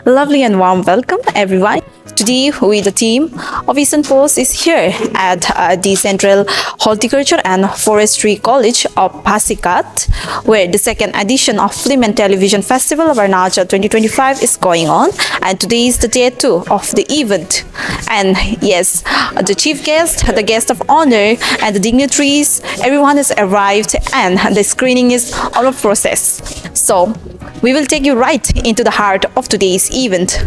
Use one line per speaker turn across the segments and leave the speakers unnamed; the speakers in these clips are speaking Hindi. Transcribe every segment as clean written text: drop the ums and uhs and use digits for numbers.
Lovely and warm welcome, everyone. Today, we, the team of Eastern Post, is here at the Central Horticulture and Forestry College of Pasikat, where the second edition of Film and Television Festival of Arunachal 2025 is going on. And today is the day two of the event. And yes, the chief guest, the guest of honor, and the dignitaries, everyone has arrived, and the screening is on a process. So, we will take you right into the heart of today's event.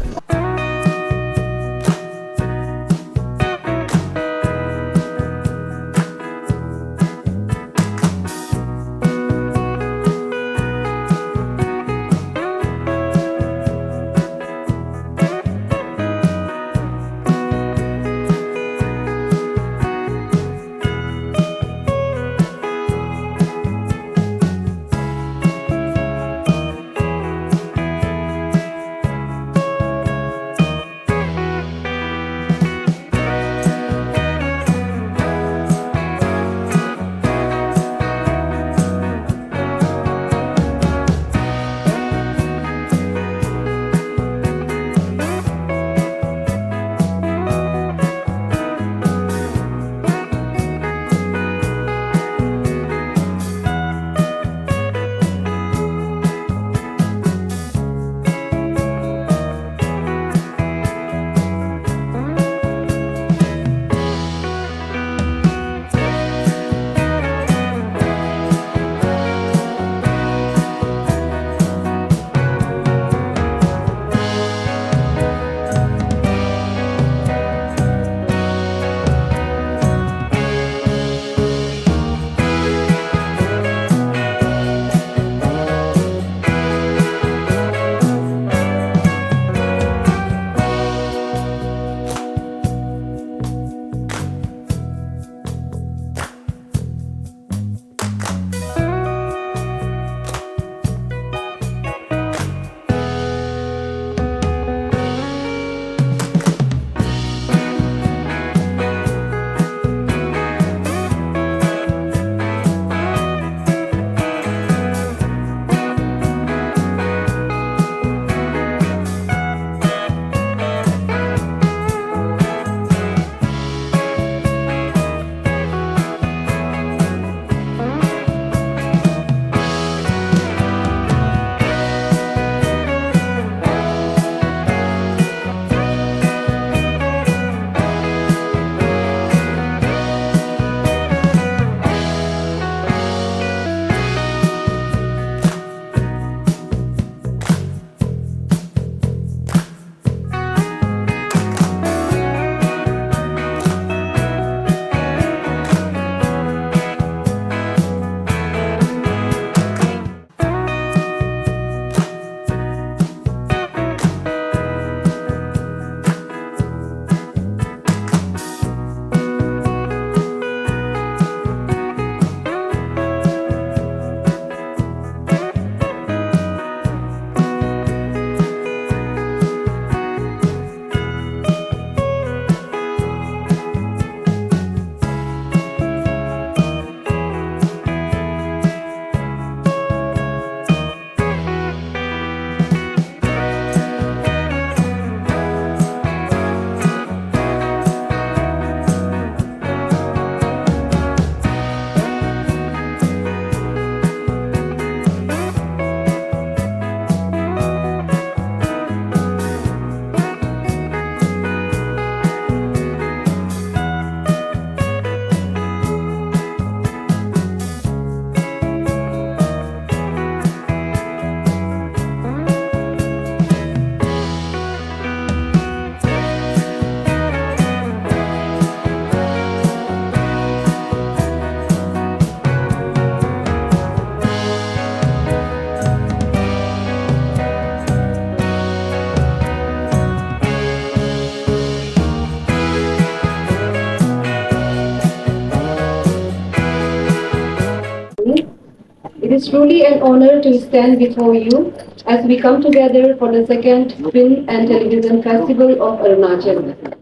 It is truly an honor to stand before you as we come together for the second Film and Television Festival of Arunachal.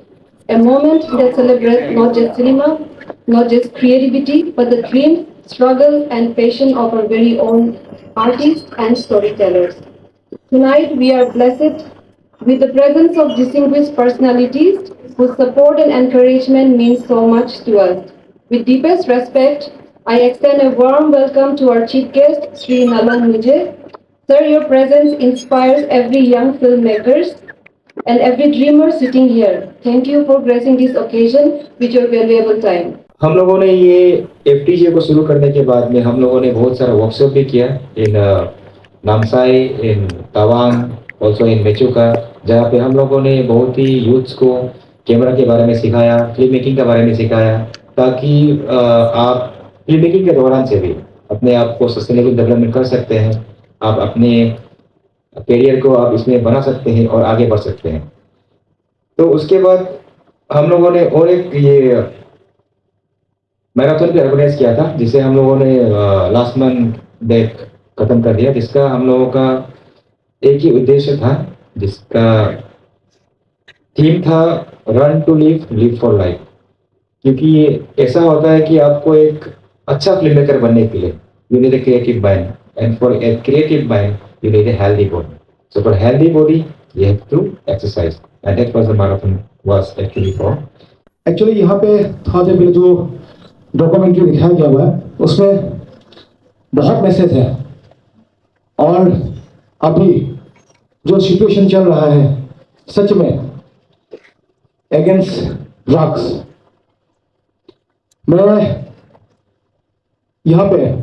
A moment that celebrates not just cinema, not just creativity, but the dreams, struggle, and passion of our very own artists and storytellers. Tonight we are blessed with the presence of distinguished personalities whose support and encouragement means so much to us. With deepest respect, I extend a warm welcome to our chief guest, Sri Nalan Mujhe. Sir, your presence inspires every young filmmaker and every dreamer sitting here. Thank you for gracing this occasion with your valuable time.
हम लोगों ने ये एफटीजे को शुरू करने के बाद में हम लोगों ने बहुत सारा वर्कशॉप भी किया इन नामसाई, इन तवांग, ऑल्सो इन मेचुका, जहाँ पे हम लोगों ने बहुत ही यूथ्स को कैमरा के बारे में सिखाया, फिल्म मेकिंग के बारे में सिखाया, ताकि आप फिल्म मेकिंग के दौरान से भी अपने आप को सस्टेनेबल डेवलपमेंट कर सकते हैं, आप अपने करियर को आप इसमें बना सकते हैं और आगे बढ़ सकते हैं। तो उसके बाद हम लोगों ने और एक ये मैराथन भी ऑर्गेनाइज किया था, जिसे हम लोगों ने लास्ट मंथ डेट खत्म कर दिया, जिसका हम लोगों का एक ही उद्देश्य था, जिसका थीम था run to live, live for life. क्योंकि ये ऐसा होता है कि आपको एक अच्छा फिल्म मेकर बनने के लिए you need a creative mind, and for a creative mind you need a healthy body. So for healthy body, you have to exercise, and that was the marathon was actually for.
Actually यहाँ पे थोड़ा देर पहले जो डॉक्यूमेंट्री दिखाया गया हुआ है उसमें बहुत मैसेज है, और अभी जो सिचुएशन चल रहा है सच में अगेंस्ट ड्रग्स, मैं यहाँ पे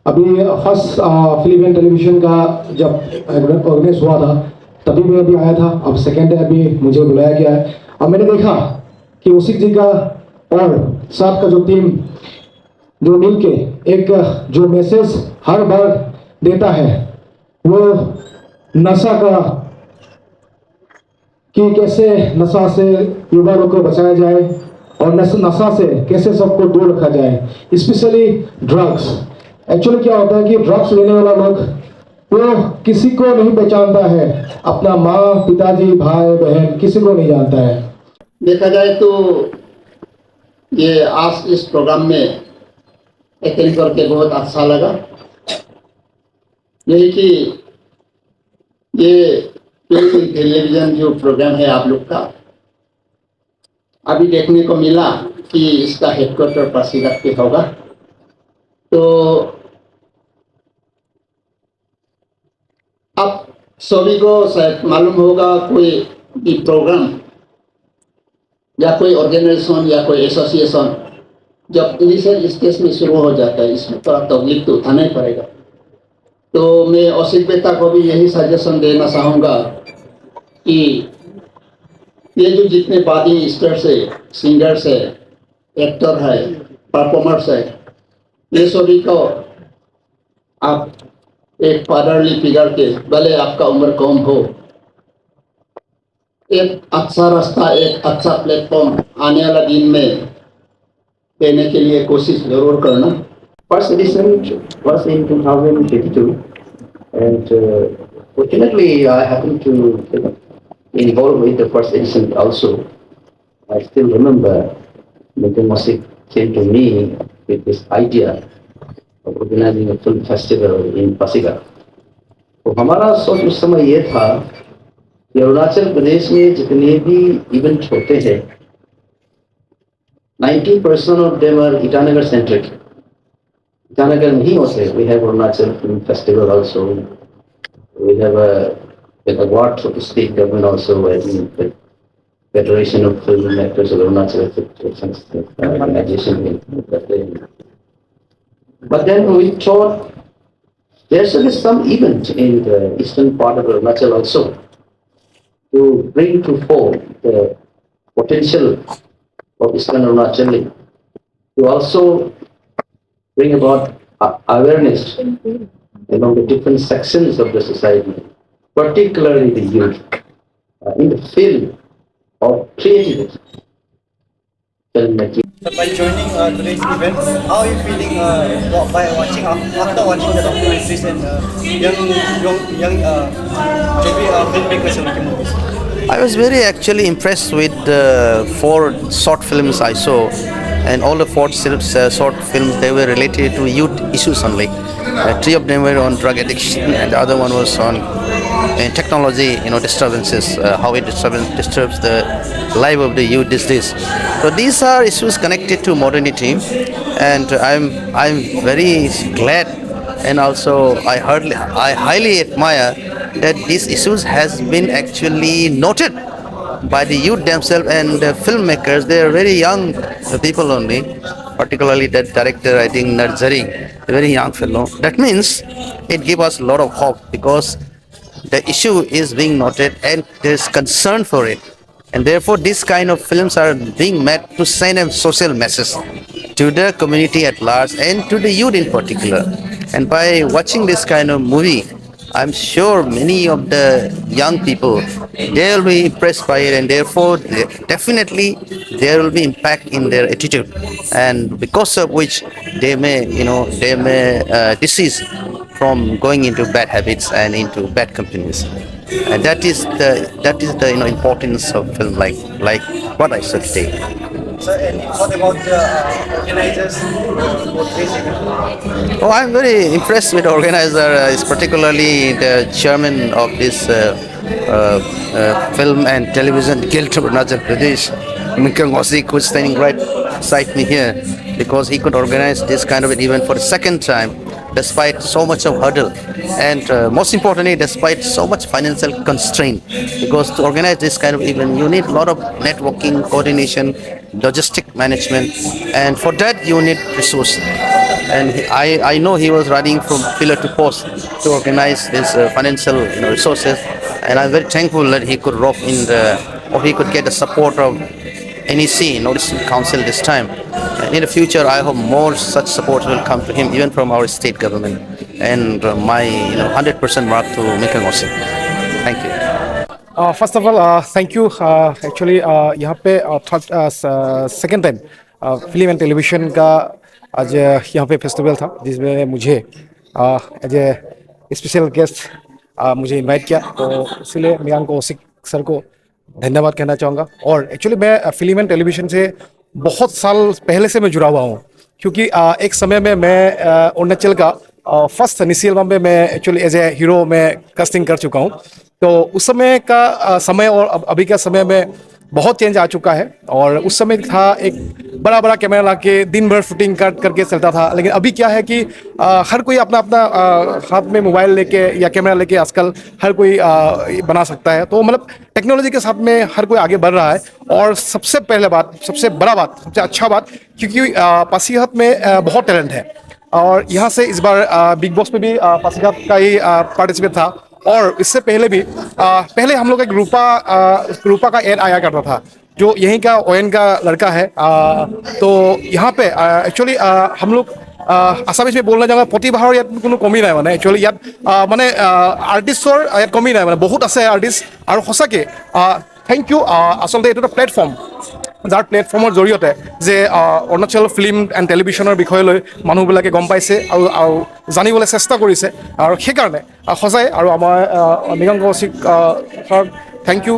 अभी फर्स्ट फिल्म एंड टेलीविजन का जब ऑर्गेनाइज हुआ था तभी मैं भी आया था, अब सेकेंड डे अभी मुझे बुलाया गया है। अब मैंने देखा कि उसी जगह और साथ का जो टीम जो मिलके एक जो मैसेज हर बार देता है वो नशा का, कि कैसे नशा से युवा लोग को बचाया जाए और नशा से कैसे सबको दूर रखा जाए, स्पेशली ड्रग्स। एक्चुअली क्या होता है कि ड्रग्स लेने वाला लोग वो किसी को नहीं पहचानता है, अपना माँ, पिताजी, भाई, बहन किसी को नहीं जानता है।
देखा जाए तो ये आज इस प्रोग्राम में अटेंड करके बहुत अच्छा लगा। यही कि ये फिल्म टेलीविजन जो प्रोग्राम है आप लोग का, अभी देखने को मिला कि इसका हेडक्वार्टर पासीघाट पे होगा। तो अब सभी को शायद मालूम होगा कोई भी प्रोग्राम या कोई ऑर्गेनाइजेशन या कोई एसोसिएशन जब इनिशियल स्टेज में शुरू हो जाता है, इसमें थोड़ा तकलीफ तो उठाना ही पड़ेगा। तो मैं औसिक बेटा को भी यही सजेशन देना चाहूँगा कि ये जो जितने बादी स्टार्स है, सिंगर्स है, एक्टर है, परफॉर्मर्स है, ये सभी को आप एक फादरली फिगर के, भले आपका उम्र कम हो, एक अच्छा रास्ता, एक अच्छा प्लेटफॉर्म आने वाला दिन में देने के लिए कोशिश जरूर करना।
First edition was in 2022, and fortunately I happened to involve with the first edition also. I still remember Mr. Mosik came to me with this idea of organizing a film festival in Pasighat. तो हमारा सोच उस समय ये था कि अरुणाचल प्रदेश में जितने भी इवेंट होते हैं 90% of them are Itanagar centric. Itanagar नहीं होते. We have Arunachal Film Festival also. We have an award, so to speak, government also, I think, the Federation of Film Actors of Arunachal organization. But then we thought there should be some event in the eastern part of Arunachal also to bring to fore the potential of Eastern Arunachal, to also bring about awareness among the different sections of the society, particularly the youth, in the field of creativity.
By joining today's event, how are you feeling by watching after watching the documentaries and young filmmakers making movies?
I was very actually impressed with the 4 short films I saw, and all the 4 short films, they were related to youth issues only. 3 of them were on drug addiction, and the other one was on and technology, disturbances, how it disturbs the life of the youth these days. So these are issues connected to modernity, and I'm very glad, and also I highly admire that these issues has been actually noted by the youth themselves and the filmmakers. They are very young people only, particularly that director, I think Narzari, a very young fellow. That means it gives us a lot of hope because the issue is being noted and there's concern for it. And therefore, these kind of films are being made to send a social message to the community at large and to the youth in particular. And by watching this kind of movie, I'm sure many of the young people, they will be impressed by it, and therefore definitely there will be impact in their attitude, and because of which they may desist from going into bad habits and into bad companies. And that is the importance of film, like what I said today.
So, and what about the organizers for this event?
Oh, I'm very impressed with the organizer, is particularly the chairman of this Film and Television Guild of Arunachal Pradesh, Minkang Osik, who's standing right beside me here, because he could organize this kind of an event for the second time, despite so much of hurdle, and most importantly, despite so much financial constraint. Because to organize this kind of event, you need a lot of networking, coordination, logistic management, and for that you need resources. And I know he was running from pillar to post to organize this financial resources, and I'm very thankful that he could rope in or he could get the support of NEC, Northeastern Council, this time. And in the future, I hope more such support will come to him, even from our state government. And my 100% mark to Minkang Osik. Thank you.
First of all thank you actually यहाँ पे second time film and television का आज यहाँ पे फेस्टिवल था, जिसमें मुझे एज ए स्पेशल गेस्ट मुझे इनवाइट किया, तो इसलिए मियांग ओसिक सर को धन्यवाद कहना चाहूँगा। और एक्चुअली मैं फिल्म एंड टेलीविज़न से बहुत साल पहले से मैं जुड़ा हुआ हूँ, क्योंकि एक समय में मैं अरुणाचल का फर्स्ट निसी एल्बम में मैं एक्चुअली एज ए हीरो मैं कास्टिंग कर चुका हूँ। तो उस समय का समय और अभी का समय में बहुत चेंज आ चुका है। और उस समय था एक बड़ा बड़ा कैमरा ला के दिन भर शूटिंग करके चलता था, लेकिन अभी क्या है कि हर कोई अपना अपना हाथ में मोबाइल लेके या कैमरा लेके आजकल हर कोई बना सकता है। तो मतलब टेक्नोलॉजी के साथ में हर कोई आगे बढ़ रहा है। और सबसे पहले बात, सबसे बड़ा बात, सबसे अच्छा बात, क्योंकि पासीघाट में बहुत टैलेंट है। और यहाँ से इस बार बिग बॉस में भी पासीघाट का ही पार्टिसिपेट था। और इससे पहले भी पहले हम लोग एक रूपा का एड आया करता था, जो यहीं का ओएन का लड़का है। तो यहाँ पे एक्चुअली हम लोग आसामीज में बोलना चाहूँगा, प्रतिभार ইয়াত কোনো কমি নাই, মানে একচুৱেলি ইয়াত মানে আৰ্টিষ্টৰ ইয়াত কমি নাই, মানে বহুত আছে আৰ্টিষ্ট। আৰু সঁচাকৈ থেংক ইউ। আচলতে এইটো এটা প্লেটফৰ্ম, যাৰ প্লেটফৰ্মৰ জৰিয়তে যে অৰুণাচল ফিল্ম এণ্ড টেলিভিশ্যনৰ বিষয় লৈ মানুহবিলাকে গম পাইছে আৰু জানিবলৈ চেষ্টা কৰিছে। আৰু সেইকাৰণে সঁচাই আৰু আমাৰ মিংগাং কৌশিক ছাৰক থেংক ইউ,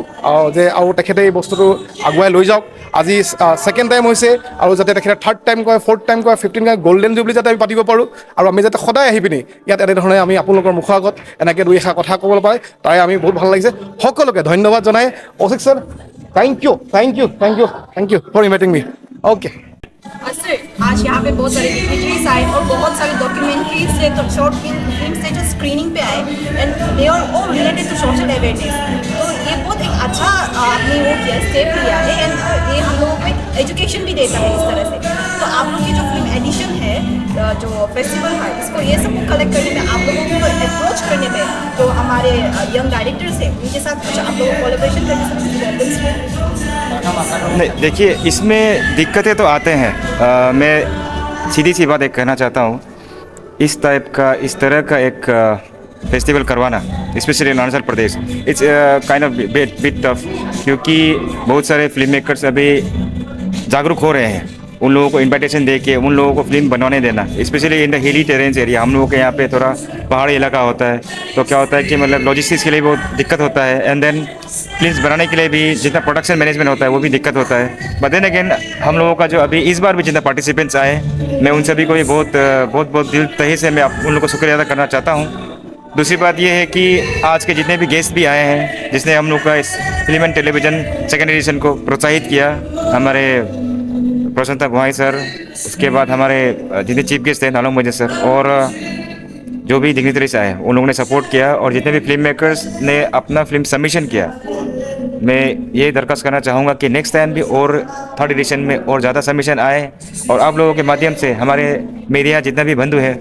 যে আৰু তেখেতে এই বস্তুটো আগুৱাই লৈ যাওক। আজি ছেকেণ্ড টাইম হৈছে, আৰু যাতে তেখেতে থাৰ্ড টাইম কয়, ফ'ৰ্থ টাইম কয়, 15 কয়, গল্ডেন জুবলি যাতে আমি পাতিব পাৰোঁ। আৰু আমি যাতে সদায় আহি পিনি ইয়াত এনেধৰণে আমি আপোনালোকৰ মুখৰ আগত এনেকৈ দুই এষাৰ কথা ক'বলৈ পায়, তাই আমি বহুত ভাল লাগিছে। সকলোকে ধন্যবাদ জনাই Ashik sir, thank you thank you thank you thank you for inviting me. Okay
sir, आज यहाँ पे बहुत सारे डिग्नेटरीज आए और बहुत सारे डॉक्यूमेंट्रीज से, तो शॉर्ट फिल्म से जो स्क्रीनिंग पे आए, and they are all related to social awareness. तो ये बहुत एक अच्छा आपने वो किया, स्टेप लिया है, एंड ये हम लोगों को एजुकेशन भी देता है इस तरह से। तो आप लोग की जो फिल्म एडिशन है, जो फेस्टिवल है, इसको ये सब कलेक्ट करने में, आप लोगों को अप्रोच करने में, जो हमारे यंग डायरेक्टर्स हैं उनके साथ कुछ आप लोगों को कोलैबोरेशन करने से कुछ प्रॉब्लम्स हुए?
नहीं, देखिए इसमें दिक्कतें तो आते हैं। मैं सीधी सी बात एक कहना चाहता हूँ, इस तरह का एक फेस्टिवल करवाना, specially Arunachal Pradesh, it's kind of bit tough, क्योंकि बहुत सारे फिल्म मेकर्स अभी जागरूक हो रहे हैं। उन लोगों को इन्विटेशन दे के उन लोगों को फिल्म बनवाने देना, specially in the hilly terrains area. हम लोगों के यहाँ पे थोड़ा पहाड़ी इलाका होता है, तो क्या होता है कि मतलब लॉजिस्टिक्स के लिए बहुत दिक्कत होता है, एंड देन फिल्म बनाने के लिए भी जितना प्रोडक्शन मैनेजमेंट होता है वो भी दिक्कत होता है। बट देन अगेन हम लोगों का जो अभी इस बार भी जितना पार्टिसिपेंट्स आए, मैं उन सभी को भी बहुत दिल तहे से मैं उन लोगों को शुक्रिया अदा करना चाहता हूँ। दूसरी बात यह है कि आज के जितने भी गेस्ट भी आए हैं जिसने हम लोग का इस film and television second edition को प्रोत्साहित किया, हमारे प्रसन्नता गोहाई सर, उसके बाद हमारे जितने चीफ गेस्ट थे नालों मुझे सर, और जो भी डिग्निटरीज आए उन लोगों ने सपोर्ट किया, और जितने भी फिल्म मेकर्स ने अपना फिल्म सबमिशन किया, मैं ये दरख्वास्त करना चाहूँगा कि नेक्स्ट टाइम भी और थर्ड एडिशन में और ज़्यादा सबमिशन आए, और आप लोगों के माध्यम से हमारे मीडिया जितना भी बंधु है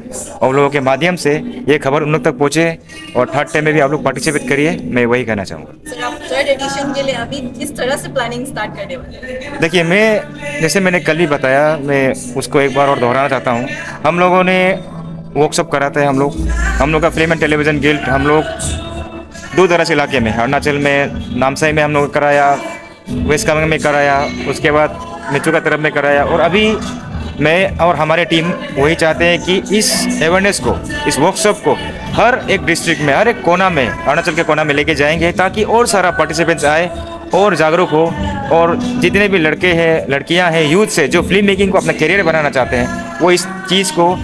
और लोगों के माध्यम से ये खबर उन लोग तक पहुँचे, और थर्ड टाइम में भी आप लोग पार्टिसिपेट करिए, मैं वही कहना चाहूँगा।
सर, आप थर्ड एडिशन के लिए अभी किस तरह से प्लानिंग स्टार्ट करने वाले हैं?
देखिए, मैं जैसे मैंने कल भी बताया, मैं उसको एक बार और दोहराना चाहता हूँ। हम लोगों ने वर्कशॉप कराते हैं, हम लोग का फिल्म एंड टेलीविज़न गिल्ड हम लोग दूर दराज इलाके में, अरुणाचल में नामसाई में हम लोग कराया, वेस्ट कामेंग में कराया, उसके बाद मेचुका तरफ में कराया, और अभी मैं और हमारे टीम वही चाहते हैं कि इस अवेयरनेस को, इस वर्कशॉप को हर एक डिस्ट्रिक्ट में, हर एक कोना में, अरुणाचल के कोना में लेके जाएंगे, ताकि और सारा पार्टिसिपेंट्स आए और जागरूक हो, और जितने भी लड़के हैं, लड़कियां हैं, यूथ से जो फिल्म मेकिंग को अपना करियर बनाना चाहते हैं, वो इस चीज़ को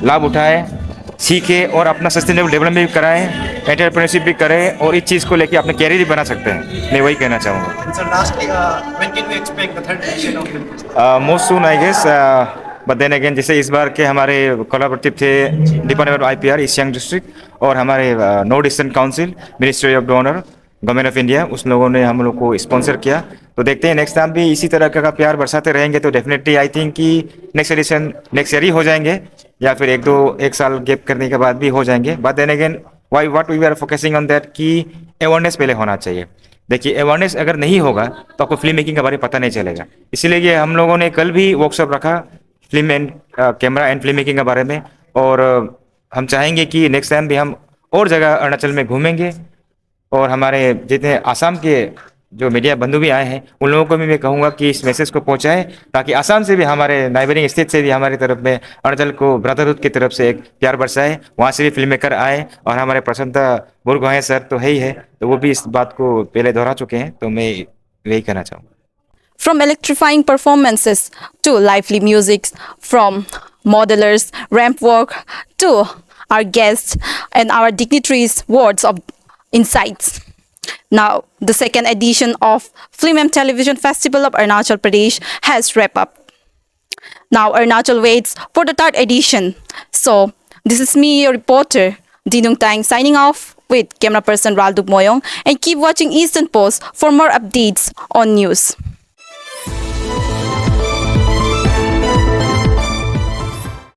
लाभ उठाएं, सीखें और अपना सस्टेनेबल डेवलपमेंट भी कराएं, एंटरप्रेन्योरशिप भी करें, और इस चीज़ को लेके अपने कैरियर भी बना सकते हैं। मैं वही कहना चाहूँगा।
So lastly, when can we expect the third edition of film?
Most soon I guess, but then again, जैसे इस बार के हमारे कोलैबोरेटिव थे department of IPR East Siang district और हमारे North Eastern Council, Ministry of DoNER, Government of India, उस लोगों ने हम लोग को स्पॉन्सर किया। तो देखते हैं नेक्स्ट टाइम भी इसी तरह का प्यार बरसाते रहेंगे तो डेफिनेटली आई थिंक कि नेक्स्ट एडिशन नेक्स्ट ईयर ही हो जाएंगे, या फिर एक साल गैप करने के बाद भी हो जाएंगे। But then again what we are focusing on that कि अवेयरनेस पहले होना चाहिए। देखिए, अवेयरनेस अगर नहीं होगा तो आपको फिल्म मेकिंग के बारे में पता नहीं चलेगा। इसीलिए ये हम लोगों ने कल भी वर्कशॉप रखा film and camera and film making के बारे में, और हम चाहेंगे कि नेक्स्ट टाइम भी हम और जगह अरुणाचल में घूमेंगे, और हमारे जितने आसाम के जो मीडिया बंधु भी आए हैं उन लोगों को भी मैं कहूँगा कि इस मैसेज को पहुँचाएं, ताकि आसाम से भी, हमारे नाइबरिंग स्टेट से भी हमारी तरफ में अरुणाचल को ब्रदरहुड की तरफ से एक प्यार बरसाए, वहाँ से भी फिल्म मेकर आए, और हमारे प्रसन्नता बुरगोहाई सर तो है ही है, तो वो भी इस बात को पहले दोहरा चुके हैं, तो मैं यही कहना चाहूँगा।
From electrifying performances to lively music, from modelers, ramp walk to our guests and our dignitaries' words of insights. Now, the second edition of Film and Television Festival of Arunachal Pradesh has wrapped up. Now, Arunachal waits for the third edition. So, this is me, your reporter, Dinung Tang, signing off with camera person Ralduk Moyong, and keep watching Eastern Post for more updates on news.